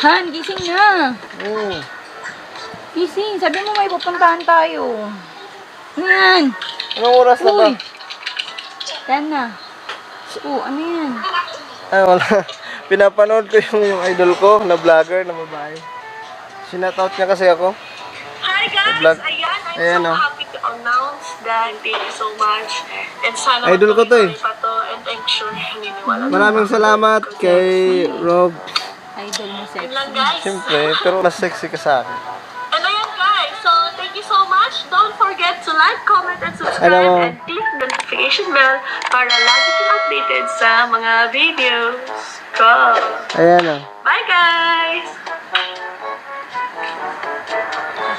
Han, gising na. Oo. Gising. Sabi mo may pupuntahan tayo. Han. Anong oras na ba? Uy. Yan na. Ano yan? Ay, wala. Pinapanood ko yung idol ko na vlogger na babae. Sinoutout niya kasi ako. Hi guys! Vlog. Ayan, I'm Ayan, so oh. happy to announce that thank you so much. And sana Idol ko to eh. pa to, and I'm sure naniniwala. Maraming salamat kay Rob. Idol mo Yun sexy. lang guys. Siyempre, pero mas sexy ka sa akin. And ayan guys, so thank you so much. Don't forget to like, comment, and subscribe. Alam mo. And click the notification bell para lagi kang updated sa mga videos ko. Ayan o. Bye guys!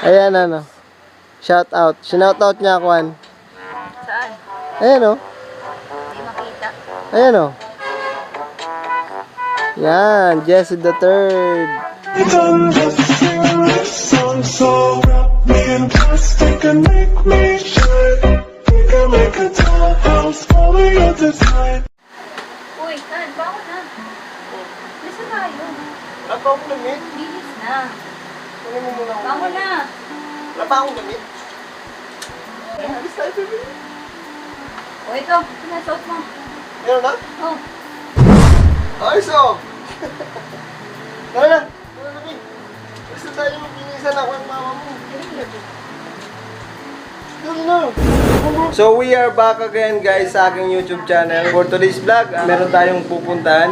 Ayan ano. Shout out. Sinoutout niya ako. Saan? Ayan o. Hindi makita. Ayan o. Yan. Jesse the Third. Done just sing this song so wrap me in plastic and make me shine. We can make a dollhouse follow your design. Uy, Han, bangon na. Lisa tayo. Wala pa akong damit. Bilis na. Kunin mo muna ako. Bangon na. Wala pa akong damit. Alis tayo, baby. O ito, pinasuot mo. Meron na? Oh. Ayos o. Tara na. Tara na, baby. Gusto tayo magpinisan ako ng mama mo. So we are back again guys sa aking YouTube channel. For today's vlog, meron tayong pupuntahan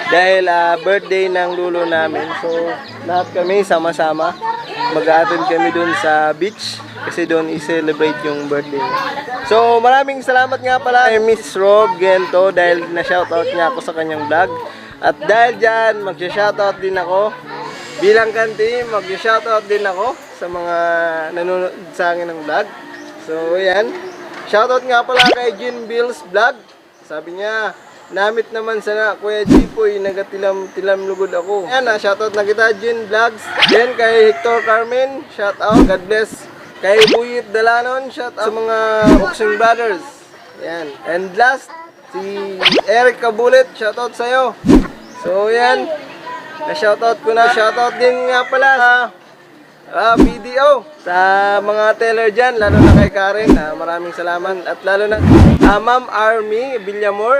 dahil birthday ng lulo namin. So lahat kami sama-sama mag-a-attend kami dun sa beach kasi doon i-celebrate yung birthday niya. So maraming salamat nga pala kay Miss Rob Gento dahil na-shoutout niya ako sa kanyang vlog. At dahil dyan, mag-shoutout din ako. Bilang kanti, mag-shoutout din ako sa mga nanonood sa akin ng vlog. So, yan. Shoutout nga pala kay Jean Bills Vlog. Sabi niya, namit naman sana Kuya Jipoy, nagatilam-tilam lugod ako. Yan, shoutout na kita, Jean Vlogs. Then, kay Hector Carmen, shoutout. God bless. Kay Buyit Dalanon, shoutout sa mga boxing brothers. Yan. And last, si Eric Kabulit, shoutout sa'yo. So, yan. Na-shoutout ko na. Shoutout din nga pala sa BDO. Sa mga teller dyan, lalo na kay Karen. Maraming salamat. At lalo na Ma'am Army Villamor,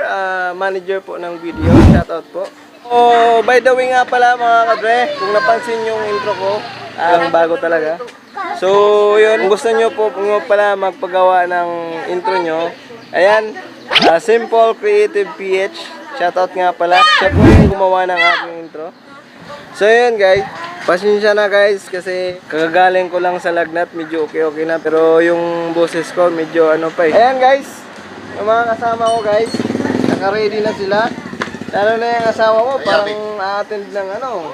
manager po ng video. Shoutout po. Oh, by the way nga pala mga kadre, kung napansin yung intro ko, ang bago talaga. So, yun, kung gusto nyo po pala magpagawa ng intro nyo, ayan, Simple Creative PH. Shoutout nga pala. Siya po yung gumawa ng aking intro. So yun guys, pasensya na guys kasi kagagaling ko lang sa lagnat, medyo okay na, pero yung boses ko medyo ano pa eh. Ayan guys, yung mga kasama ko guys, naka-ready na sila. Lalo na yung asawa ko, parang a-attend ng ano,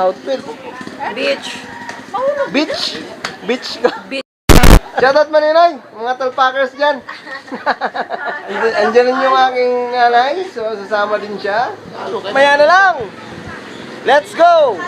outfit. Bitch. Beach! Beach ka! Shoutout Maninay, mga talpakers dyan. Andyan rin yung aking nanay, so sasama din siya. Maya na lang! Let's go!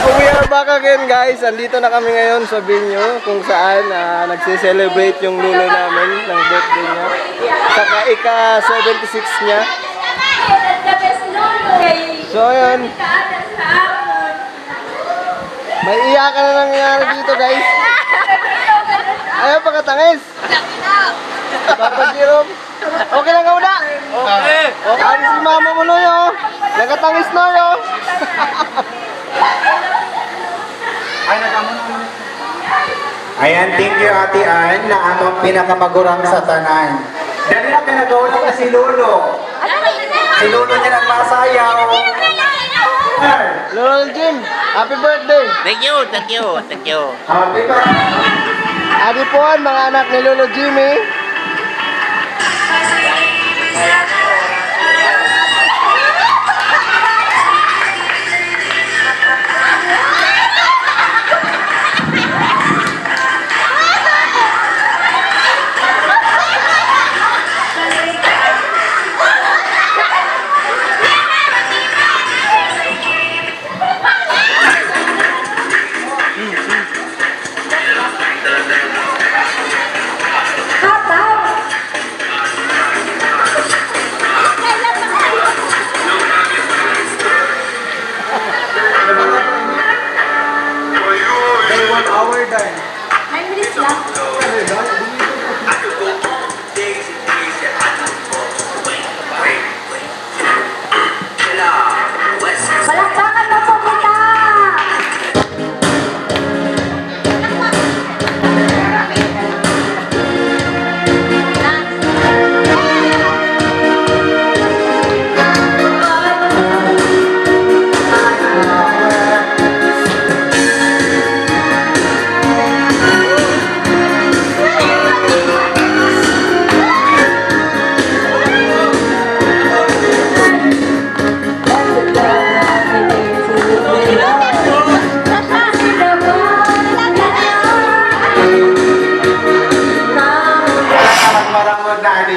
We are back again guys. Andito na kami ngayon sa venue kung saan nagse-celebrate yung lulo namin ng birthday niya. Saka ika-76 niya. So yun. May iyakan na nangyayari dito guys. Ayaw pagkatangis. Papa Jerome. Okay lang ka una? Okay. Ano si mama mo Noyo? Nagkatangis Noyo. Ayan, thank you Ate Ann na among pinakamagurang sa tanan. Dali na pinagawa ka si Lolo. Si Lolo niya nagmasayaw. Lolo Jim, happy birthday. Thank you, thank you, thank you. Happy birthday. Adi po ang mga anak ni Lolo Jimmy.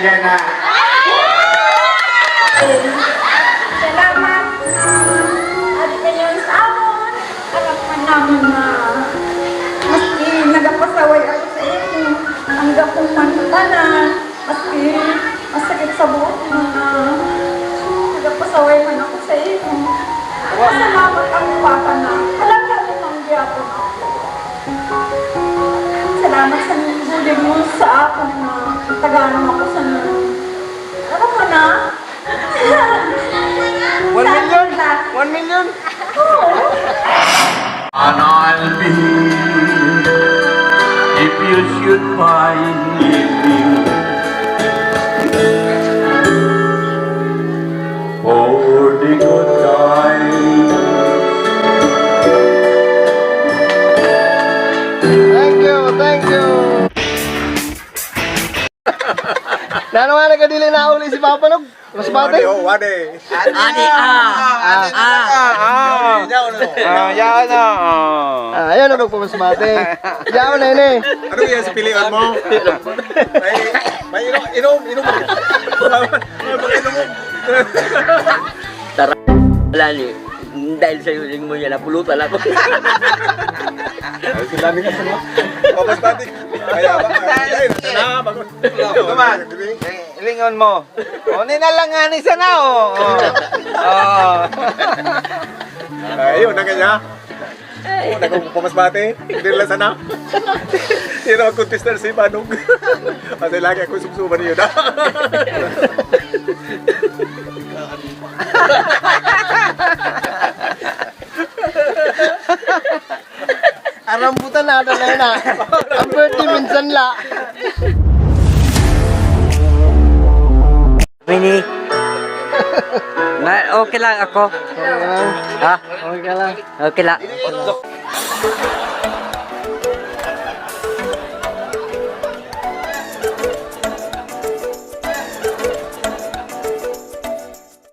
niya na. Salamat at kayo sa amon. Alam ka namin na maski nagapasaway ako sa inyo, hanggang kong mantanan, maski masakit sa buhok mo na nagapasaway man ako sa inyo. Salamat ang papa na alam ka mo manggi ako na. Salamat sa nilibuli mo sa akin na taganong ako sa nanay. Alam mo na? 1 million? 1 million? And I'll be if you should find me for the good times. Thank you, thank you. Nano nga nagkadili na uli si Papa Nog? Mas bate? Wade. Adi, Yan na. Ayan na magpamas bate. Yan na yun eh. Ano yan sa pilihan mo? May inom. Wala ni. Dahil sa yuling mo yan, napulutan ako. Sila ni kasi mo. Papas pati. Kaya ba? Na, bago. Tuman. Lingon mo. O, ninalangan isa na o. Ayun, na kanya. Nagpapas pati. Hindi nila sana. Hindi na mag-contestar si Manong. Kasi lagi ako sumsuman yun. Arambutan na ito na yun ah. Ang birthday minsan la. Mini. Okay lang ako. Okay lang. Ha? Okay lang. Okay lang.